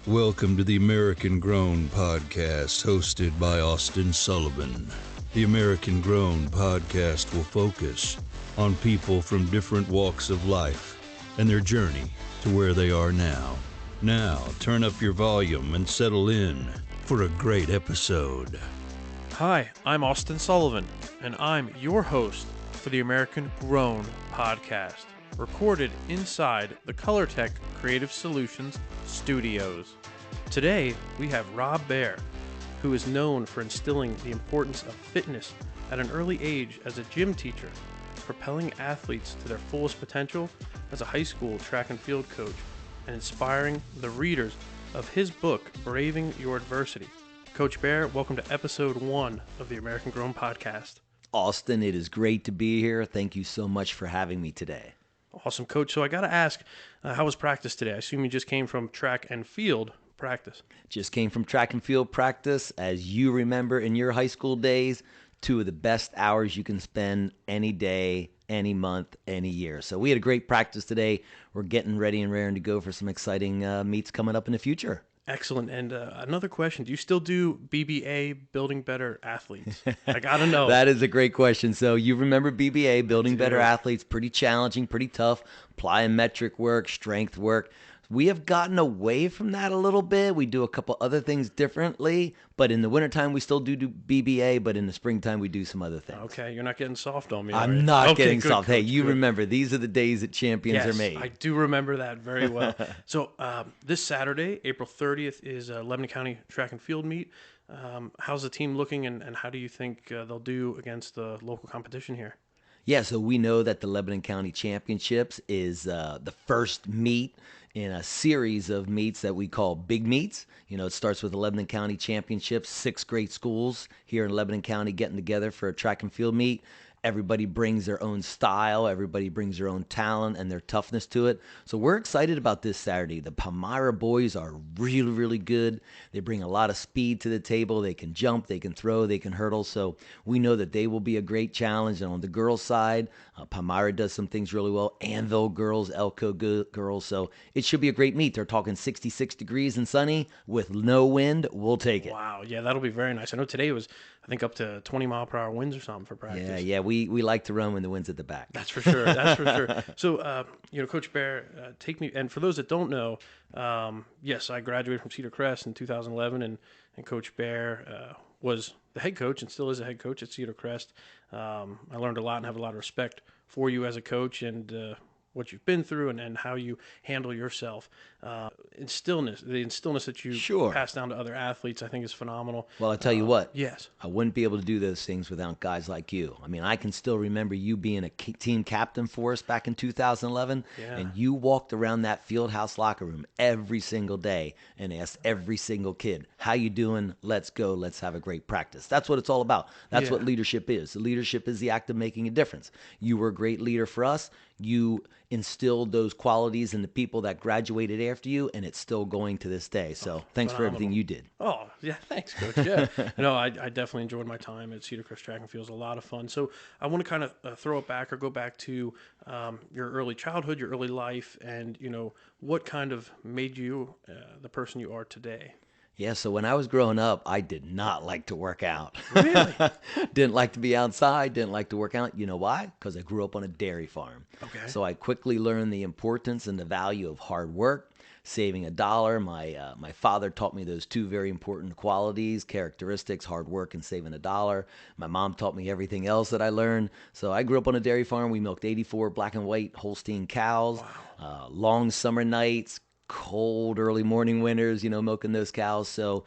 Welcome to the American Grown Podcast, hosted by Austin Sullivan. The American Grown Podcast will focus on people from different walks of life and their journey to where they are now. Now, turn up your volume and settle in for a great episode. Hi, I'm Austin Sullivan, and I'm your host for the American Grown Podcast, recorded inside the Colortech Creative Solutions studios. Today, we have Rob Baer, who is known for instilling the importance of fitness at an early age as a gym teacher, propelling athletes to their fullest potential as a high school track and field coach, and inspiring the readers of his book, Braving Your Adversity. Coach Baer, welcome to episode 1 of the American Grown Podcast. Austin, it is great to be here. Thank you so much for having me today. Awesome, Coach. So I got to ask, how was practice today? I assume you just came from track and field practice. Just came from track and field practice. As you remember in your high school days, 2 of the best hours you can spend any day, any month, any year. So we had a great practice today. We're getting ready and raring to go for some exciting meets coming up in the future. Excellent. And another question, do you still do BBA, Building Better Athletes? I got to know. That is a great question. So you remember BBA, Building Better Athletes, pretty challenging, pretty tough, plyometric work, strength work. We have gotten away from that a little bit. We do a couple other things differently, but in the wintertime we still do BBA, but in the springtime we do some other things. Okay, you're not getting soft on me. I'm right? not getting good, soft. Coach, Hey, you good. remember, these are the days that champions are made. I do remember that very well. So this Saturday, April 30th, is a Lebanon County track and field meet. How's the team looking, and how do you think they'll do against the local competition here? Yeah, so we know that the Lebanon County Championships is the first meet in a series of meets that we call big meets. You know, it starts with the Lebanon County Championships, 6 great schools here in Lebanon County getting together for a track and field meet. Everybody brings their own style, everybody brings their own talent and their toughness to it. So we're excited about this Saturday. The Palmyra boys are really, really good. They bring a lot of speed to the table. They can jump, they can throw, they can hurdle. So we know that they will be a great challenge. And on the girls' side, Palmyra does some things really well. Anvil girls, Elko girls. So it should be a great meet. They're talking 66 degrees and sunny with no wind. We'll take it. Wow, yeah, that'll be very nice. I know today was, I think, up to 20-mile-per-hour winds or something for practice. Yeah, we like to run when the wind's at the back. That's for sure. That's for sure. So, Coach Baer, take me. And for those that don't know, yes, I graduated from Cedar Crest in 2011, and Coach Baer was the head coach and still is a head coach at Cedar Crest. I learned a lot and have a lot of respect for you as a coach and what you've been through and how you handle yourself. The instillness that you pass down to other athletes, I think is phenomenal. Well, I tell you what. Yes. I wouldn't be able to do those things without guys like you. I mean, I can still remember you being a team captain for us back in 2011, and you walked around that field house locker room every single day and asked every single kid, how you doing? Let's go. Let's have a great practice. That's what it's all about. That's what leadership is. Leadership is the act of making a difference. You were a great leader for us. You instilled those qualities in the people that graduated after you, and it's still going to this day. So thanks for everything you did. Oh, yeah, thanks, Coach. Yeah. No, I definitely enjoyed my time at Cedar Crest Track and Field. It was a lot of fun. So I want to kind of throw it back or go back to your early childhood, your early life, and, what kind of made you the person you are today? Yeah, so when I was growing up, I did not like to work out. Really? Didn't like to be outside, didn't like to work out. You know why? Because I grew up on a dairy farm. Okay. So I quickly learned the importance and the value of hard work, saving a dollar. My father taught me those 2 very important qualities, characteristics, hard work and saving a dollar. My mom taught me everything else that I learned. So I grew up on a dairy farm. We milked 84 black and white Holstein cows, long summer nights, cold early morning winters, milking those cows. So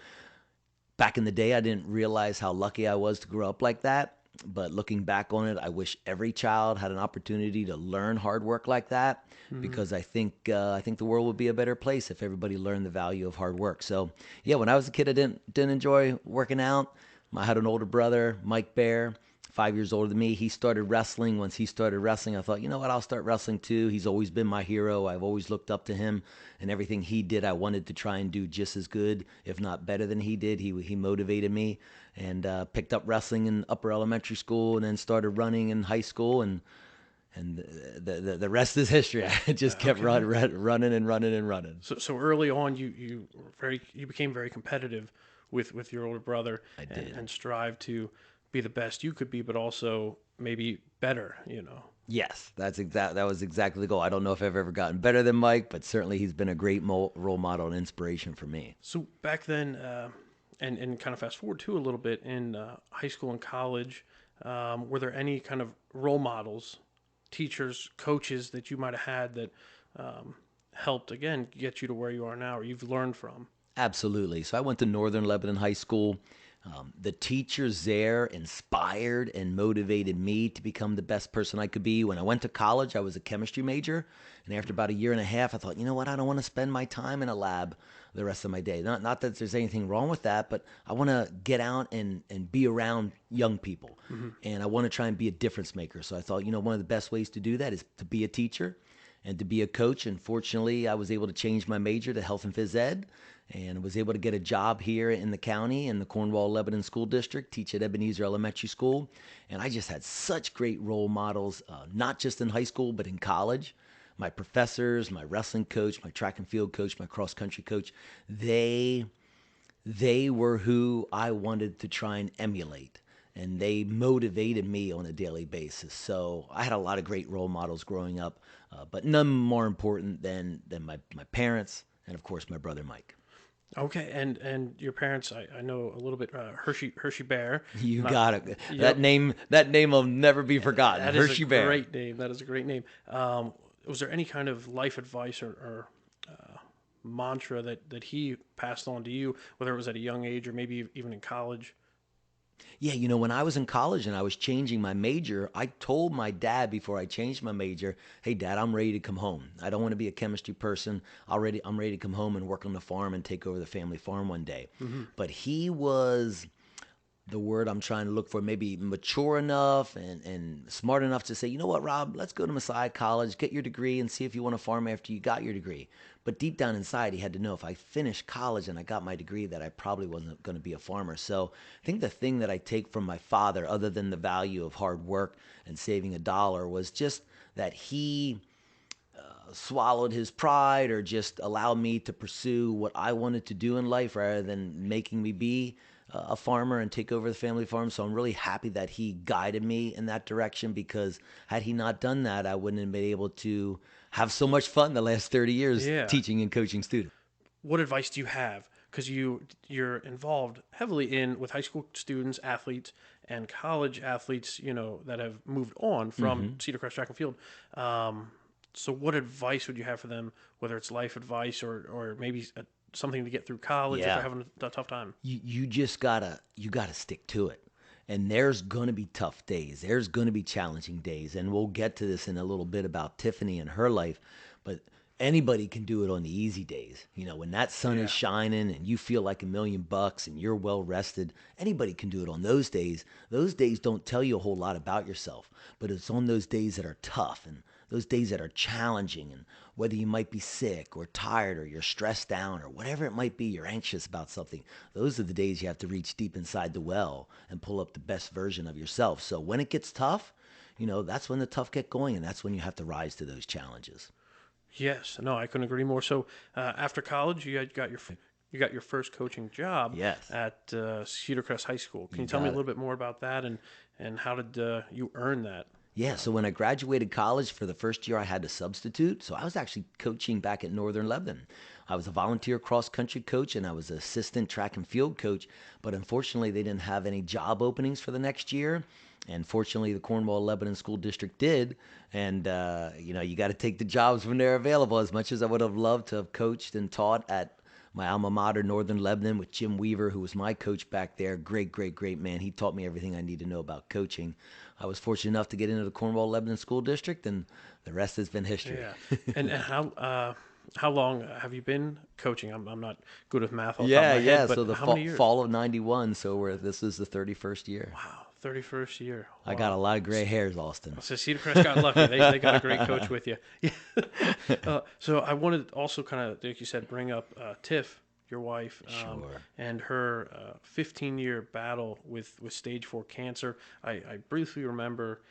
back in the day, I didn't realize how lucky I was to grow up like that. But looking back on it, I wish every child had an opportunity to learn hard work like that, because I think the world would be a better place if everybody learned the value of hard work. So yeah, when I was a kid, I didn't enjoy working out. I had an older brother, Mike Baer, 5 years older than me. He started wrestling. Once he started wrestling, I thought, you know what, I'll start wrestling too. He's always been my hero. I've always looked up to him, and everything he did, I wanted to try and do just as good, if not better than he did. He motivated me, and picked up wrestling in upper elementary school, and then started running in high school, and And the rest is history. I just kept running and running and running. So early on, you became very competitive with your older brother. I did. And strive to be the best you could be, but also maybe better. Yes, that was exactly the goal. I don't know if I've ever gotten better than Mike, but certainly he's been a great role model and inspiration for me. So back then, and kind of fast forward too a little bit in high school and college, were there any kind of role models, teachers, coaches that you might have had that helped, again, get you to where you are now, or you've learned from? Absolutely. So I went to Northern Lebanon High School. The teachers there inspired and motivated me to become the best person I could be. When I went to college, I was a chemistry major. And after about a year and a half, I thought, you know what? I don't want to spend my time in a lab the rest of my day. Not that there's anything wrong with that, but I want to get out and be around young people. Mm-hmm. And I want to try and be a difference maker. So I thought, one of the best ways to do that is to be a teacher and to be a coach. And fortunately, I was able to change my major to health and phys ed, and was able to get a job here in the county in the Cornwall-Lebanon School District, teach at Ebenezer Elementary School. And I just had such great role models, not just in high school, but in college. My professors, my wrestling coach, my track and field coach, my cross-country coach, they were who I wanted to try and emulate. And they motivated me on a daily basis. So I had a lot of great role models growing up, but none more important than my parents and, of course, my brother Mike. Okay, and your parents, I know a little bit. Hershey Bear. You got it. Yep. That name will never be forgotten. That Hershey Bear. Great name. That is a great name. Was there any kind of life advice or mantra that he passed on to you, whether it was at a young age or maybe even in college? Yeah, when I was in college and I was changing my major, I told my dad before I changed my major, hey, Dad, I'm ready to come home. I don't want to be a chemistry person. I'm ready to come home and work on the farm and take over the family farm one day. Mm-hmm. But he was, the word I'm trying to look for, maybe mature enough and smart enough to say, you know what, Rob, let's go to Messiah College, get your degree, and see if you want to farm after you got your degree. But deep down inside, he had to know if I finished college and I got my degree that I probably wasn't going to be a farmer. So I think the thing that I take from my father, other than the value of hard work and saving a dollar, was just that he swallowed his pride or just allowed me to pursue what I wanted to do in life rather than making me be a farmer and take over the family farm. So I'm really happy that he guided me in that direction, because had he not done that, I wouldn't have been able to have so much fun the last 30 years teaching and coaching students. What advice do you have? Because you're involved heavily with high school students, athletes, and college athletes, that have moved on from Cedar Crest Track and Field. So what advice would you have for them, whether it's life advice or maybe something to get through college if they're having a tough time? You just gotta stick to it. And there's going to be tough days. There's going to be challenging days. And we'll get to this in a little bit about Tiffany and her life. But anybody can do it on the easy days. When that sun is shining and you feel like $1,000,000 and you're well rested, anybody can do it on those days. Those days don't tell you a whole lot about yourself. But it's on those days that are tough and those days that are challenging, and whether you might be sick or tired or you're stressed down or whatever it might be, you're anxious about something. Those are the days you have to reach deep inside the well and pull up the best version of yourself. So when it gets tough, that's when the tough get going, and that's when you have to rise to those challenges. Yes, no, I couldn't agree more. So after college, you got your first coaching job at Cedar Crest High School. Can you tell me a little bit more about that and how did you earn that? Yeah, so when I graduated college, for the first year I had to substitute. So I was actually coaching back at Northern Lebanon. I was a volunteer cross-country coach and I was an assistant track and field coach. But unfortunately, they didn't have any job openings for the next year. And fortunately, the Cornwall-Lebanon School District did. And, you got to take the jobs when they're available. As much as I would have loved to have coached and taught at my alma mater, Northern Lebanon, with Jim Weaver, who was my coach back there. Great, great, great man. He taught me everything I need to know about coaching. I was fortunate enough to get into the Cornwall-Lebanon School District, and the rest has been history. Yeah. And how long have you been coaching? I'm not good with math off the top of my head, but so the how many years? Fall of 91, so this is the 31st year. Wow, 31st year. Wow. I got a lot of gray hairs, Austin. So Cedar Crest got lucky. They got a great coach with you. Yeah. So I wanted to also kind of, like you said, bring up Tiff, your wife, and her 15-year battle with stage 4 cancer. I briefly remember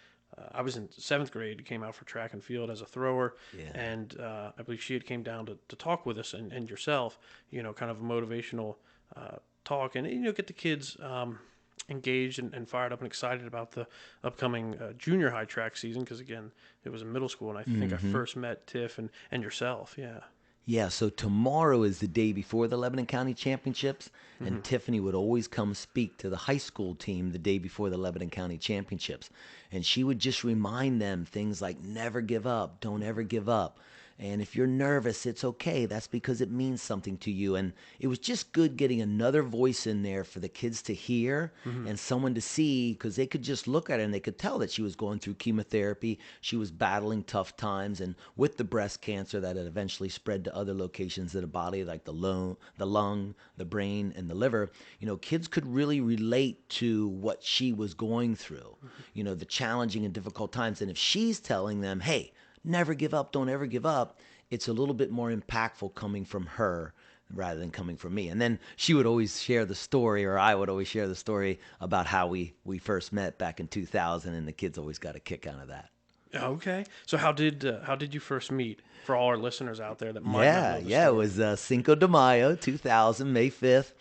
I was in seventh grade, came out for track and field as a thrower. Yeah. And I believe she had came down to talk with us and yourself, kind of a motivational talk and, get the kids engaged and fired up and excited about the upcoming junior high track season. Because, again, it was in middle school, and I think I first met Tiff and yourself. Yeah. Yeah, so tomorrow is the day before the Lebanon County Championships, and Tiffany would always come speak to the high school team the day before the Lebanon County Championships. And she would just remind them things like never give up, don't ever give up. And if you're nervous, it's okay. That's because it means something to you. And it was just good getting another voice in there for the kids to hear and someone to see, because they could just look at her and they could tell that she was going through chemotherapy. She was battling tough times. And with the breast cancer that had eventually spread to other locations of the body, like the lung, the brain, and the liver, kids could really relate to what she was going through, the challenging and difficult times. And if she's telling them, hey, never give up, don't ever give up, it's a little bit more impactful coming from her rather than coming from me. And then she would always share the story, or I would always share the story about how we first met back in 2000, and the kids always got a kick out of that. Okay. So how did you first meet, for all our listeners out there that might not know the story? It was Cinco de Mayo, 2000, May 5th.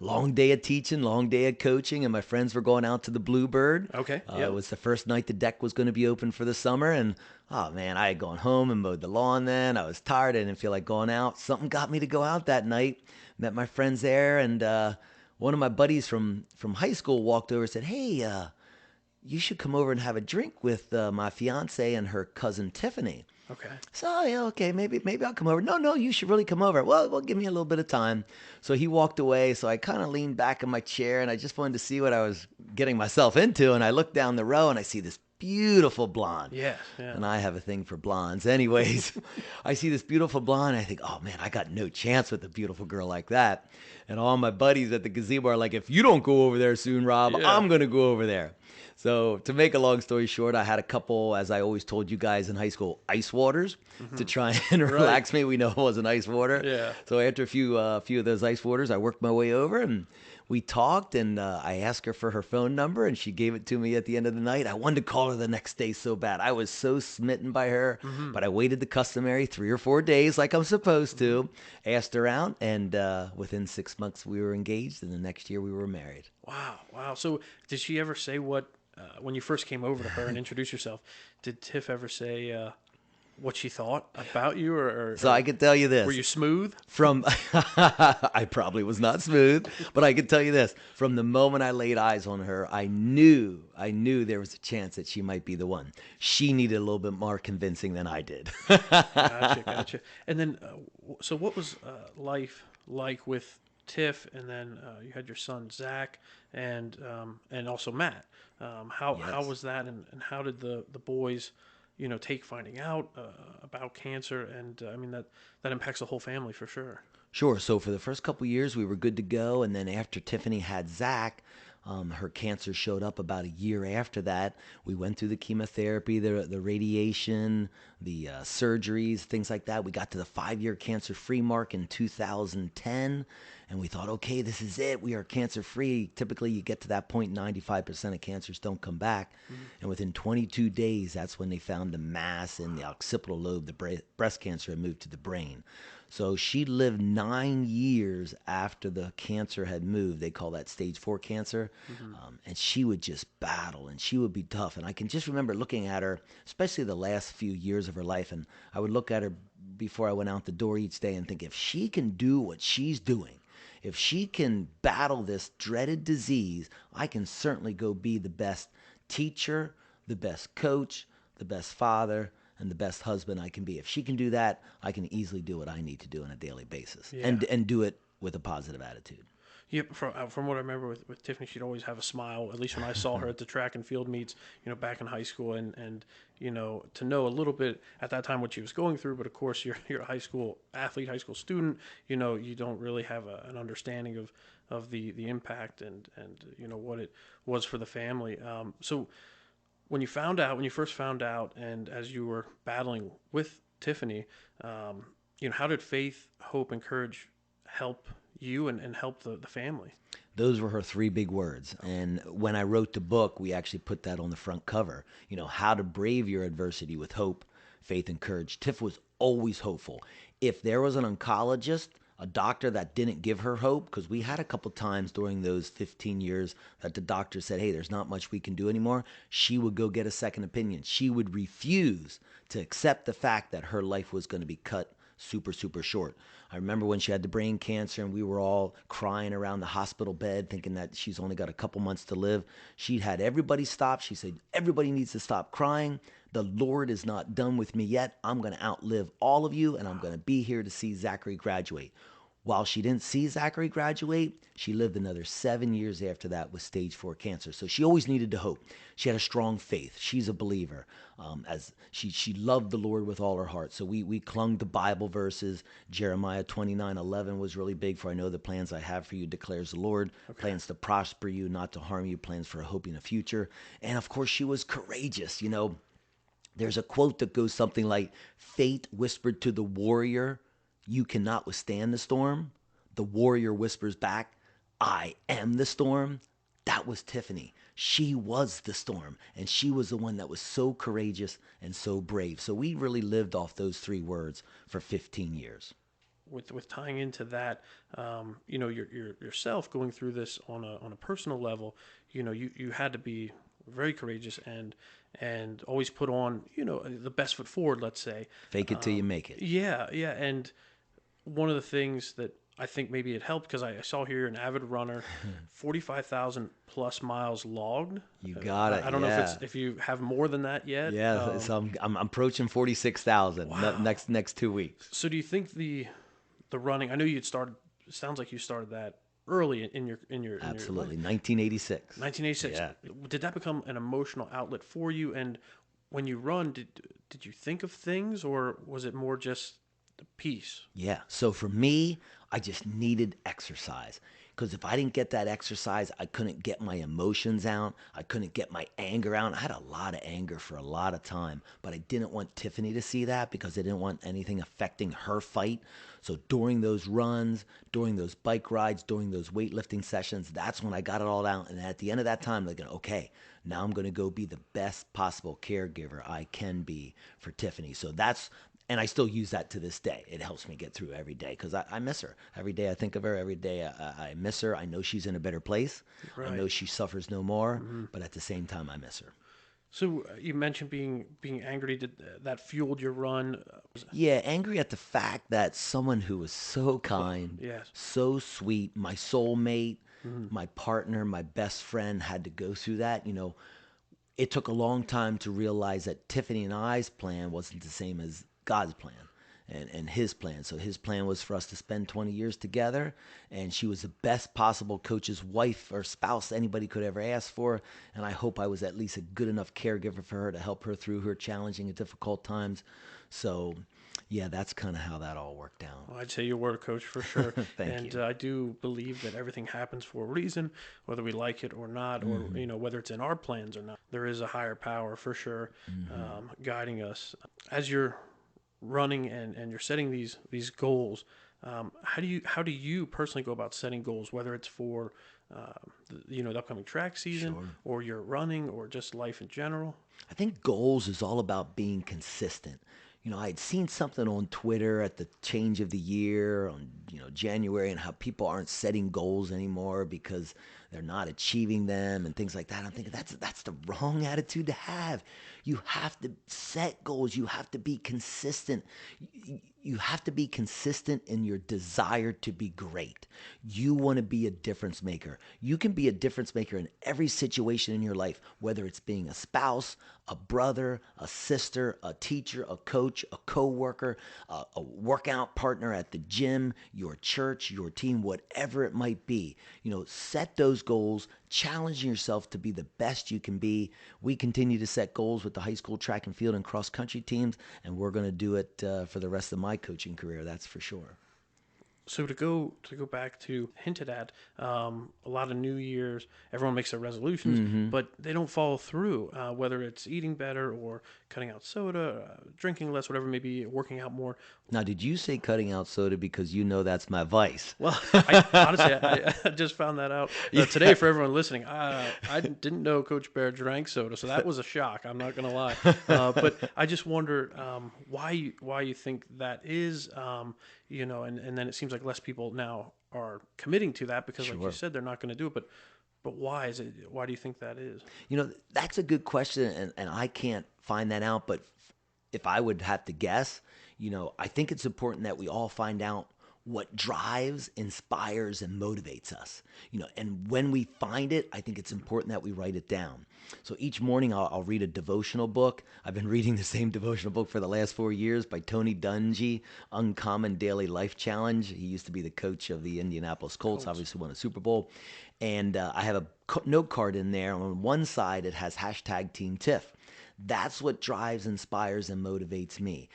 Long day of teaching, long day of coaching, and my friends were going out to the Bluebird. Okay. It was the first night the deck was going to be open for the summer, and oh man, I had gone home and mowed the lawn then. I was tired. I didn't feel like going out. Something got me to go out that night. Met my friends there, and one of my buddies from high school walked over and said, hey, you should come over and have a drink with my fiance and her cousin Tiffany. Okay. So, yeah, okay, maybe I'll come over. No, you should really come over. Well, give me a little bit of time. So he walked away. So I kind of leaned back in my chair, and I just wanted to see what I was getting myself into. And I looked down the row, and I see this beautiful blonde. Yeah. And I have a thing for blondes. Anyways, I see this beautiful blonde. And I think, oh, man, I got no chance with a beautiful girl like that. And all my buddies at the gazebo are like, if you don't go over there soon, Rob, I'm going to go over there. So to make a long story short, I had a couple, as I always told you guys in high school, ice waters to try and relax me. We know it wasn't ice water. Yeah. So after a few of those ice waters, I worked my way over and we talked, and I asked her for her phone number, and she gave it to me at the end of the night. I wanted to call her the next day so bad. I was so smitten by her, but I waited the customary 3 or 4 days like I'm supposed to, asked her out, and within 6 months we were engaged, and the next year we were married. Wow. So did she ever say what, when you first came over to her and introduced yourself, did Tiff ever say what she thought about you? So I could tell you this. Were you smooth? I probably was not smooth, but I could tell you this. From the moment I laid eyes on her, I knew there was a chance that she might be the one. She needed a little bit more convincing than I did. Gotcha. And then, so what was life like with Tiff, and then you had your son Zach, and also Matt. How was that, and how did the boys, take finding out about cancer? And I mean that impacts the whole family for sure. Sure. So for the first couple years, we were good to go, and then after Tiffany had Zach, her cancer showed up about a year after that. We went through the chemotherapy, the radiation, the surgeries, things like that. We got to the 5-year cancer-free mark in 2010, and we thought, okay, this is it. We are cancer-free. Typically, you get to that point, 95% of cancers don't come back. And within 22 days, that's when they found the mass in the occipital lobe. The breast cancer had moved to the brain. So she lived 9 years after the cancer had moved. They call that stage 4 cancer. And she would just battle, and she would be tough. And I can just remember looking at her, especially the last few years of her life. And I would look at her before I went out the door each day and think, if she can do what she's doing, if she can battle this dreaded disease, I can certainly go be the best teacher, the best coach, the best father, and the best husband I can be. If she can do that, I can easily do what I need to do on a daily basis, and do it with a positive attitude. Yep, from what I remember with Tiffany, she'd always have a smile, at least when I saw her at the track and field meets, back in high school, and to know a little bit at that time what she was going through. But of course, you're a high school athlete, high school student, you don't really have an understanding of the impact and what it was for the family. So when you first found out, and as you were battling with Tiffany, how did faith, hope, and courage help you and help the family? Those were her three big words. And when I wrote the book, we actually put that on the front cover. How to brave your adversity with hope, faith, and courage. Tiff was always hopeful. If there was an oncologist, a doctor that didn't give her hope, because we had a couple times during those 15 years that the doctor said, hey, there's not much we can do anymore, she would go get a second opinion. She would refuse to accept the fact that her life was going to be cut super, super short. I remember when she had the brain cancer and we were all crying around the hospital bed thinking that she's only got a couple months to live. She had everybody stop. She said, everybody needs to stop crying. The Lord is not done with me yet. I'm going to outlive all of you, and I'm going to be here to see Zachary graduate. While she didn't see Zachary graduate, she lived another 7 years after that with stage 4 cancer. So she always needed to hope. She had a strong faith. She's a believer. As she loved the Lord with all her heart. So we clung to Bible verses. Jeremiah 29:11 was really big. For I know the plans I have for you, declares the Lord. Okay. Plans to prosper you, not to harm you. Plans for a hope and a future. And of course, she was courageous. There's a quote that goes something like, fate whispered to the warrior, you cannot withstand the storm. The warrior whispers back, I am the storm. That was Tiffany. She was the storm, and she was the one that was so courageous and so brave. So we really lived off those three words for 15 years. With tying into that, yourself going through this on a personal level, you had to be very courageous and always put on, the best foot forward, let's say. Fake it till you make it. Yeah. And one of the things that I think maybe it helped, because I saw here you're an avid runner, 45,000 plus miles logged. You got it. I don't know if you have more than that yet. Yeah, so I'm approaching 46,000 next 2 weeks. So do you think the running? I know you'd started. It sounds like you started that early in your Absolutely, in your 1986. 1986. Yeah. Did that become an emotional outlet for you? And when you run, did you think of things, or was it more just the peace? Yeah. So for me, I just needed exercise. Because if I didn't get that exercise, I couldn't get my emotions out. I couldn't get my anger out. I had a lot of anger for a lot of time, but I didn't want Tiffany to see that because I didn't want anything affecting her fight. So during those runs, during those bike rides, during those weightlifting sessions, that's when I got it all out. And at the end of that time, they're going, okay, now I'm going to go be the best possible caregiver I can be for Tiffany. So and I still use that to this day. It helps me get through every day because I miss her. Every day I think of her. Every day I miss her. I know she's in a better place. Right. I know she suffers no more. Mm-hmm. But at the same time, I miss her. So you mentioned being angry. Did that fueled your run? Yeah, angry at the fact that someone who was so kind, yes, so sweet, my soulmate, my partner, my best friend had to go through that. It took a long time to realize that Tiffany and I's plan wasn't the same as God's plan and his plan. So his plan was for us to spend 20 years together, and she was the best possible coach's wife or spouse anybody could ever ask for. And I hope I was at least a good enough caregiver for her to help her through her challenging and difficult times. So yeah, that's kind of how that all worked out. Well, I'd say you were a coach for sure. Thank you. I do believe that everything happens for a reason, whether we like it or not, or whether it's in our plans or not. There is a higher power for sure guiding us. As you're running and you're setting these goals, how do you personally go about setting goals, whether it's for the upcoming track season, sure, or you're running, or just life in general? I think goals is all about being consistent. I had seen something on Twitter at the change of the year on, January, and how people aren't setting goals anymore because they're not achieving them and things like that. I'm thinking that's the wrong attitude to have. You have to set goals. You have to be consistent. You have to be consistent in your desire to be great. You want to be a difference maker. You can be a difference maker in every situation in your life, whether it's being a spouse, a brother, a sister, a teacher, a coach, a coworker, a workout partner at the gym, your church, your team, whatever it might be. Set those goals, challenging yourself to be the best you can be. We continue to set goals with the high school track and field and cross country teams, and we're going to do it for the rest of my coaching career, that's for sure. So to go back to hinted at, a lot of New Year's, everyone makes their resolutions, but they don't follow through. Whether it's eating better or cutting out soda, drinking less, whatever, maybe working out more. Now, did you say cutting out soda because you know that's my vice? Well, I just found that out today for everyone listening. I didn't know Coach Bear drank soda, so that was a shock. I'm not gonna lie, but I just wonder why you think that is, and then it seems like less people now are committing to that because, like you Sure. said, they're not going to do it. But why is it? Why do you think that is? That's a good question, and I can't find that out. But if I would have to guess, I think it's important that we all find out what drives, inspires, and motivates us. And when we find it, I think it's important that we write it down. So each morning I'll read a devotional book. I've been reading the same devotional book for the last 4 years by Tony Dungy, Uncommon Daily Life Challenge. He used to be the coach of the Indianapolis Colts, obviously won a Super Bowl. And I have a note card in there. On one side, it has hashtag Team Tiff. That's what drives, inspires, and motivates me.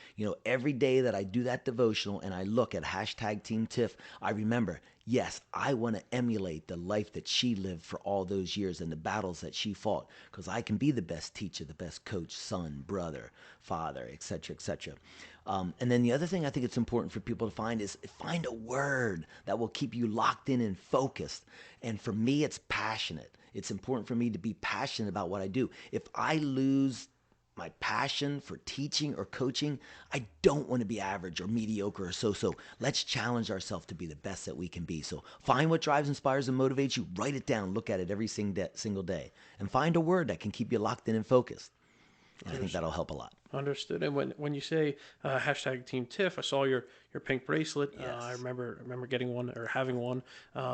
Every day that I do that devotional and I look at hashtag Team Tiff, I remember, yes, I want to emulate the life that she lived for all those years and the battles that she fought, because I can be the best teacher, the best coach, son, brother, father, etc., etc. And then the other thing I think it's important for people to find is find a word that will keep you locked in and focused. And for me, it's passionate. It's important for me to be passionate about what I do. If I lose my passion for teaching or coaching, I don't want to be average or mediocre or so-so. Let's challenge ourselves to be the best that we can be. So find what drives, inspires, and motivates you. Write it down. Look at it every single day. And find a word that can keep you locked in and focused. And I think that'll help a lot. Understood. And when you say hashtag Team Tiff, I saw your pink bracelet. Yes. I remember getting one or having one.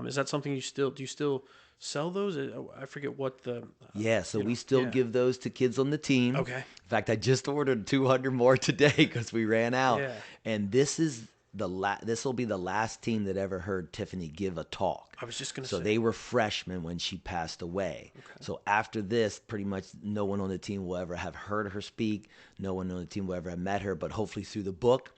Is that something do you still sell those? I forget what the Yeah, so we still give those to kids on the team. Okay. In fact, I just ordered 200 more today because we ran out. Yeah. And this is this will be the last team that ever heard Tiffany give a talk. I was just gonna So say. they were freshmen when she passed away. Okay. So after this, pretty much no one on the team will ever have heard her speak. No one on the team will ever have met her. But hopefully through the book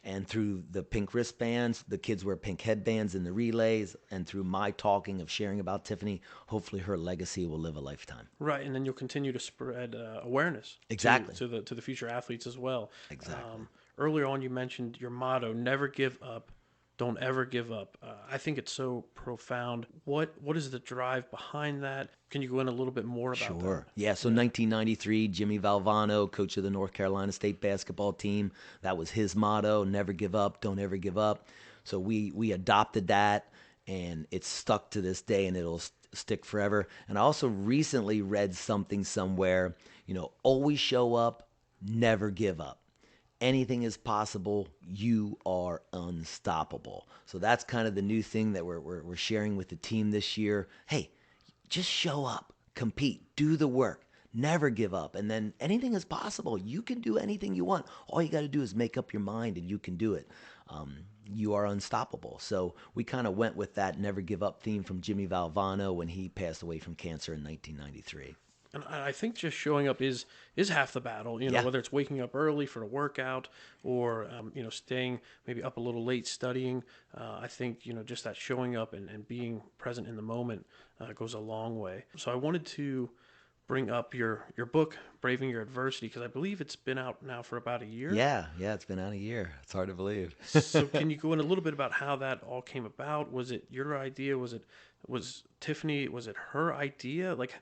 and through the pink wristbands, the kids wear pink headbands in the relays, and through my talking of sharing about Tiffany, hopefully her legacy will live a lifetime. Right, and then you'll continue to spread awareness Exactly. to the future athletes as well. Exactly. Earlier on, you mentioned your motto: "Never give up, don't ever give up." I think it's so profound. What is the drive behind that? Can you go in a little bit more about that? Sure. Yeah, so 1993, Jimmy Valvano, coach of the North Carolina State basketball team, that was his motto: never give up, don't ever give up. So we adopted that, and it's stuck to this day, and it'll stick forever. And I also recently read something somewhere, always show up, never give up. Anything is possible. You are unstoppable. So that's kind of the new thing that we're sharing with the team this year. Hey, just show up, compete, do the work, never give up. And then anything is possible. You can do anything you want. All you got to do is make up your mind and you can do it. You are unstoppable. So we kind of went with that never give up theme from Jimmy Valvano when he passed away from cancer in 1993. And I think just showing up is half the battle. Yeah. Whether it's waking up early for a workout or staying maybe up a little late studying. I think just that showing up and being present in the moment goes a long way. So I wanted to bring up your book, Braving Your Adversity, because I believe it's been out now for about a year. Yeah, it's been out a year. It's hard to believe. So can you go in a little bit about how that all came about? Was it your idea? Was Tiffany? Was it her idea? Like,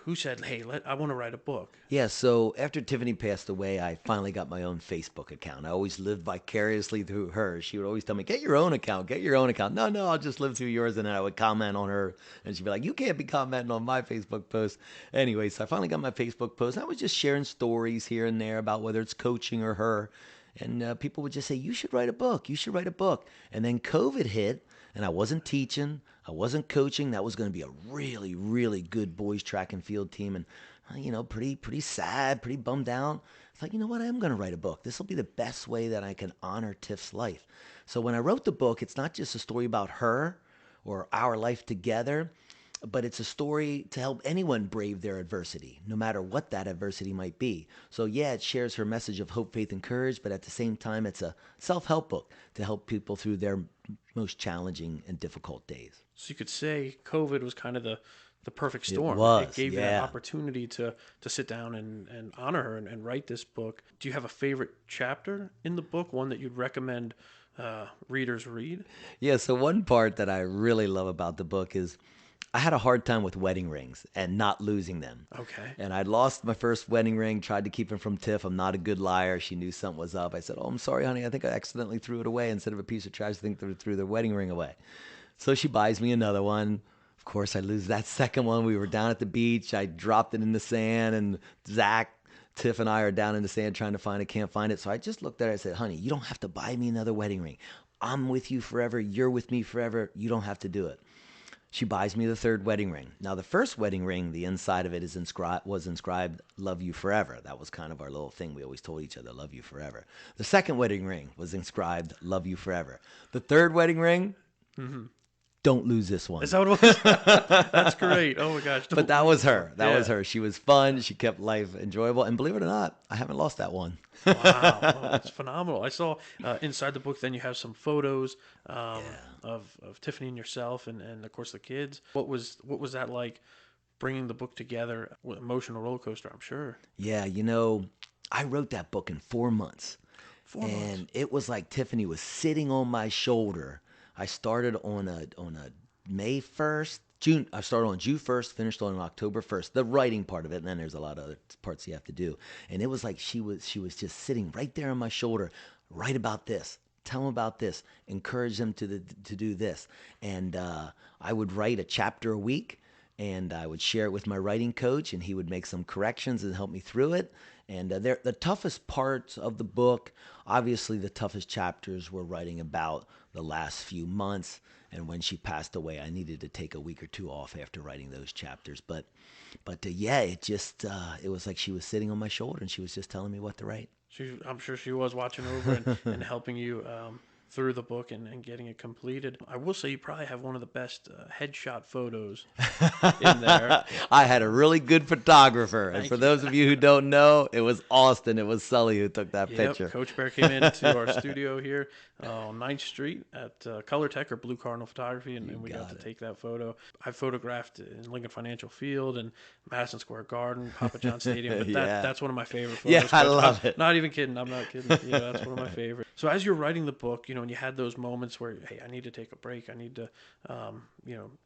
who said, "Hey, I want to write a book"? Yeah, so after Tiffany passed away, I finally got my own Facebook account. I always lived vicariously through her. She would always tell me, get your own account, get your own account. No, I'll just live through yours. And then I would comment on her, and she'd be like, you can't be commenting on my Facebook post. Anyway, so I finally got my Facebook post. I was just sharing stories here and there about whether it's coaching or her. And people would just say, you should write a book. You should write a book. And then COVID hit, and I wasn't teaching. I wasn't coaching. That was going to be a really, really good boys track and field team. And, pretty sad, pretty bummed out. It's like, you know what? I am going to write a book. This will be the best way that I can honor Tiff's life. So when I wrote the book, it's not just a story about her or our life together. but it's a story to help anyone brave their adversity, no matter what that adversity might be. So yeah, it shares her message of hope, faith, and courage, but at the same time, it's a self-help book to help people through their most challenging and difficult days. So you could say COVID was kind of the perfect It storm. It was, gave you that yeah. opportunity to sit down and honor her and write this book. Do you have a favorite chapter in the book, one that you'd recommend readers read? Yeah, so one part that I really love about the book is I had a hard time with wedding rings and not losing them. Okay. And I'd lost my first wedding ring, tried to keep him from Tiff. I'm not a good liar. She knew something was up. I said, "Oh, I'm sorry, honey. I think I accidentally threw it away. Instead of a piece of trash, I think they threw the wedding ring away." So she buys me another one. Of course, I lose that second one. We were down at the beach. I dropped it in the sand, and Tiff, and I are down in the sand trying to find it, can't find it. So I just looked at her. I said, "Honey, you don't have to buy me another wedding ring. I'm with you forever. You're with me forever. You don't have to do it." She buys me the third wedding ring. Now, the first wedding ring, the inside of it was inscribed, "Love you forever." That was kind of our little thing. We always told each other, "Love you forever." The second wedding ring was inscribed, "Love you forever." The third wedding ring, "Don't lose this one." Is that what it was? That's great. Oh my gosh. But that was her. That was Yeah. her. She was fun. She kept life enjoyable. And believe it or not, I haven't lost that one. Wow, oh, that's phenomenal. I saw inside the book, then you have some photos of Tiffany and yourself and of course the kids. What was that like bringing the book together? Emotional roller coaster, I'm sure. Yeah, I wrote that book in 4 months. 4 months. And it was like Tiffany was sitting on my shoulder. I started on a May 1st, June. I started on June 1st, finished on October 1st. The writing part of it, and then there's a lot of other parts you have to do. And it was like she was just sitting right there on my shoulder. "Write about this. Tell them about this. Encourage them to do this." And I would write a chapter a week, and I would share it with my writing coach, and he would make some corrections and help me through it. And the toughest parts of the book, obviously the toughest chapters were writing about the last few months. And when she passed away, I needed to take a week or two off after writing those chapters. But yeah, it was like she was sitting on my shoulder and she was just telling me what to write. I'm sure she was watching over and helping you through the book and getting it completed. I will say you probably have one of the best headshot photos in there. I had a really good photographer. And for those of you who don't know, it was Austin. It was Sully who took that picture. Coach Bear came into our studio here on 9th Street at Colortech or Blue Cardinal Photography, and we got to take that photo. I photographed in Lincoln Financial Field and Madison Square Garden, Papa John Stadium. But that's one of my favorite photos. Yeah, I love it. Not even kidding. I'm not kidding. That's one of my favorites. So as you're writing the book, and you had those moments where, hey, I need to take a break. I need to,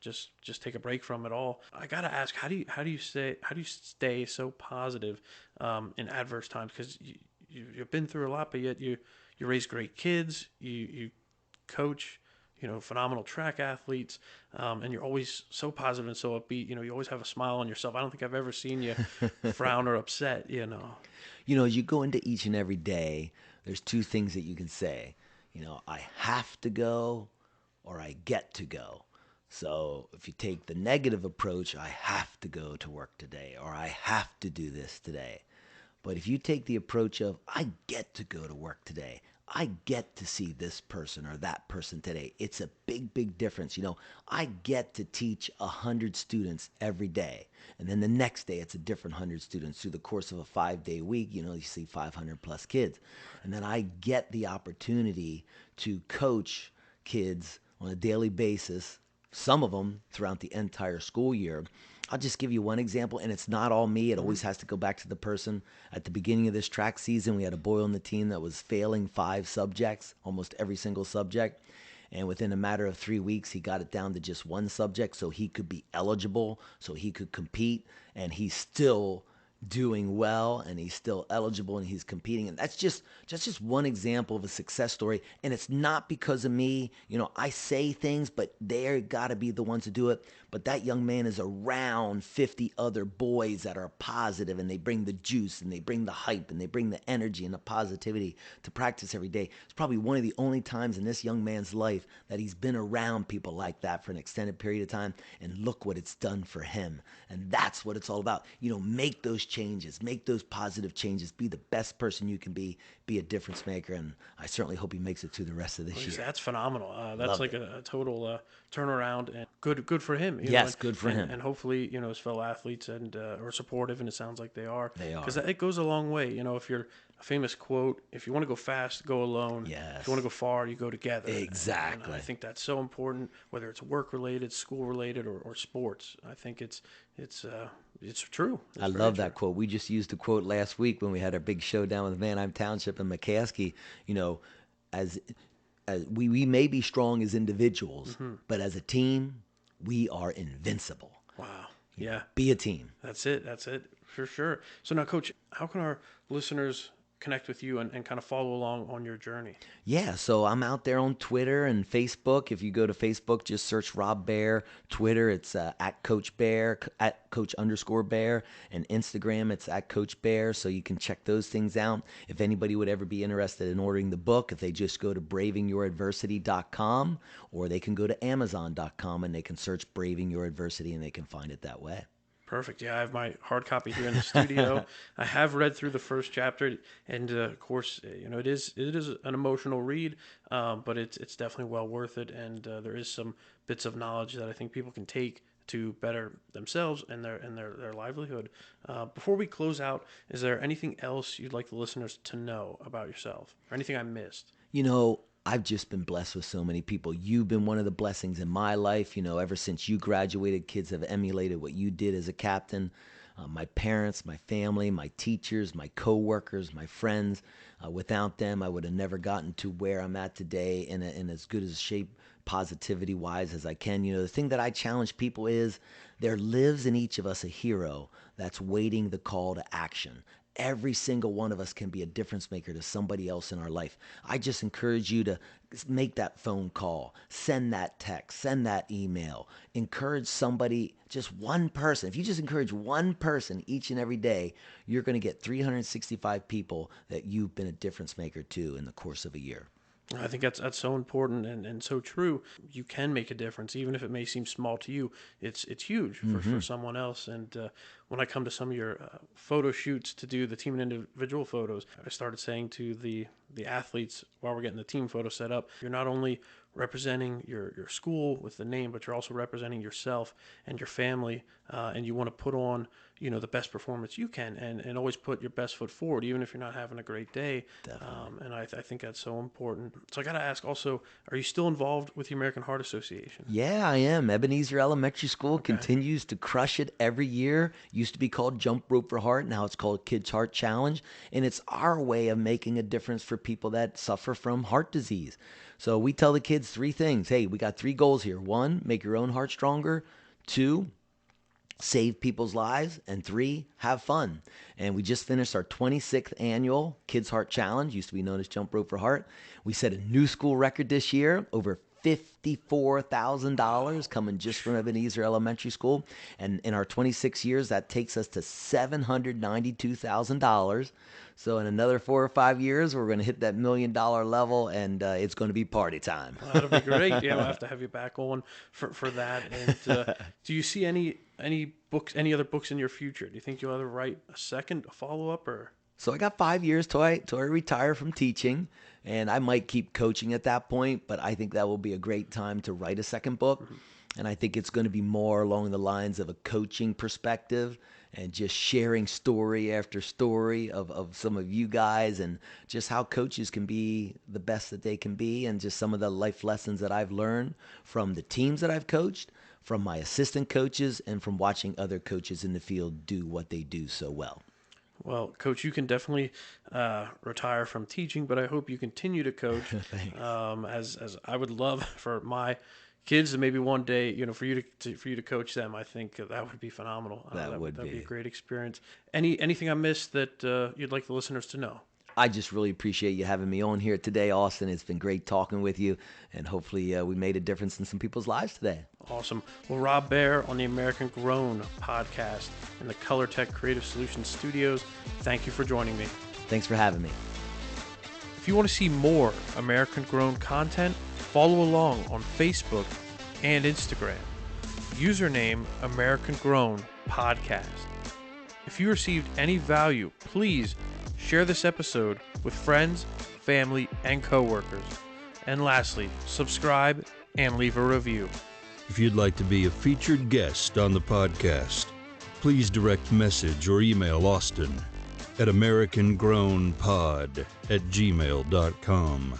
just take a break from it all. I gotta ask, how do you stay so positive in adverse times? Because you've been through a lot, but yet you raise great kids. You coach, phenomenal track athletes, and you're always so positive and so upbeat. You always have a smile on yourself. I don't think I've ever seen you frown or upset. As you go into each and every day, there's two things that you can say. I have to go or I get to go. So if you take the negative approach, I have to go to work today or I have to do this today. But if you take the approach of I get to go to work today, I get to see this person or that person today, it's a big, big difference. I get to teach 100 students every day. And then the next day, it's a different 100 students through the course of a 5-day week. You see 500 plus kids. And then I get the opportunity to coach kids on a daily basis, some of them throughout the entire school year. I'll just give you one example, and it's not all me. It always has to go back to the person. At the beginning of this track season, we had a boy on the team that was failing 5 subjects, almost every single subject. And within a matter of 3 weeks, he got it down to just 1 subject so he could be eligible, so he could compete. And he's still doing well, and he's still eligible, and he's competing. And that's just one example of a success story. And it's not because of me. I say things, but they're got to be the ones to do it. But that young man is around 50 other boys that are positive, and they bring the juice, and they bring the hype, and they bring the energy and the positivity to practice every day. It's probably one of the only times in this young man's life that he's been around people like that for an extended period of time, and look what it's done for him. And that's what it's all about. Make those changes, make those positive changes, be the best person you can be a difference maker. And I certainly hope he makes it through the rest of this year. That's phenomenal. That's Loved like it. a total turnaround, and good for him. Yes, good for him. And hopefully, his fellow athletes and are supportive, and it sounds like they are. They are. Because it goes a long way. If you're a famous quote, if you want to go fast, go alone. Yes. If you want to go far, you go together. Exactly. And I think that's so important, whether it's work related, school related, or sports. I think it's true. It's I love that quote. We just used the quote last week when we had our big showdown with Manheim Township and McCaskey. As we may be strong as individuals, but as a team, we are invincible. Wow. Yeah. Be a team. That's it for sure. So now, Coach, how can our listeners connect with you and kind of follow along on your journey? Yeah, so I'm out there on Twitter and Facebook. If you go to Facebook, just search Rob Bear. Twitter, it's at Coach Bear, at Coach_Bear. And Instagram, it's at Coach Bear. So you can check those things out. If anybody would ever be interested in ordering the book, if they just go to BravingYourAdversity.com, or they can go to Amazon.com and they can search Braving Your Adversity and they can find it that way. Perfect. Yeah, I have my hard copy here in the studio. I have read through the first chapter, and of course, it is an emotional read, but it's definitely well worth it. And there is some bits of knowledge that I think people can take to better themselves and their livelihood. Before we close out, is there anything else you'd like the listeners to know about yourself, or anything I missed? I've just been blessed with so many people. You've been one of the blessings in my life. Ever since you graduated, kids have emulated what you did as a captain. My parents, my family, my teachers, my coworkers, my friends. Without them, I would have never gotten to where I'm at today in as good a shape, positivity-wise, as I can. The thing that I challenge people is there lives in each of us a hero that's waiting the call to action. Every single one of us can be a difference maker to somebody else in our life. I just encourage you to make that phone call, send that text, send that email, encourage somebody, just one person. If you just encourage one person each and every day, you're going to get 365 people that you've been a difference maker to in the course of a year. I think that's so important and so true. You can make a difference, even if it may seem small to you. It's huge for someone else. And when I come to some of your photo shoots to do the team and individual photos, I started saying to the athletes while we're getting the team photo set up, you're not only representing your school with the name, but you're also representing yourself and your family, and you want to put on the best performance you can, and always put your best foot forward, even if you're not having a great day. And I think that's so important. So I got to ask also, are you still involved with the American Heart Association? Yeah, I am. Ebenezer Elementary School continues to crush it every year. Used to be called Jump Rope for Heart. Now it's called Kids Heart Challenge. And it's our way of making a difference for people that suffer from heart disease. So we tell the kids 3 things. Hey, we got 3 goals here. 1, make your own heart stronger. 2, save people's lives. And 3, have fun. And we just finished our 26th annual Kids Heart Challenge, used to be known as Jump Rope for Heart. We set a new school record this year, over $54,000 coming just from Ebenezer Elementary School. And in our 26 years, that takes us to $792,000. So in another 4 or 5 years, we're going to hit that $1 million level, and it's going to be party time. Well, that'll be great. Yeah, we'll have to have you back on for that. And do you see any books, any other books in your future? Do you think you'll ever write a follow-up, or? So I got 5 years till I retire from teaching, and I might keep coaching at that point, but I think that will be a great time to write a second book. And I think it's going to be more along the lines of a coaching perspective and just sharing story after story of some of you guys, and just how coaches can be the best that they can be, and just some of the life lessons that I've learned from the teams that I've coached, from my assistant coaches, and from watching other coaches in the field do what they do so well. Well, Coach, you can definitely retire from teaching, but I hope you continue to coach. As I would love for my kids, and maybe one day, for you to coach them. I think that would be phenomenal. That would be a great experience. Anything I missed that you'd like the listeners to know? I just really appreciate you having me on here today, Austin. It's been great talking with you, and hopefully we made a difference in some people's lives today. Awesome. Well, Rob Bear on the American Grown podcast in the Colortech Creative Solutions studios. Thank you for joining me. Thanks for having me. If you want to see more American Grown content, follow along on Facebook and Instagram. Username American Grown Podcast. If you received any value, please share this episode with friends, family, and coworkers. And lastly, subscribe and leave a review. If you'd like to be a featured guest on the podcast, please direct message or email Austin at americangrownpod@gmail.com.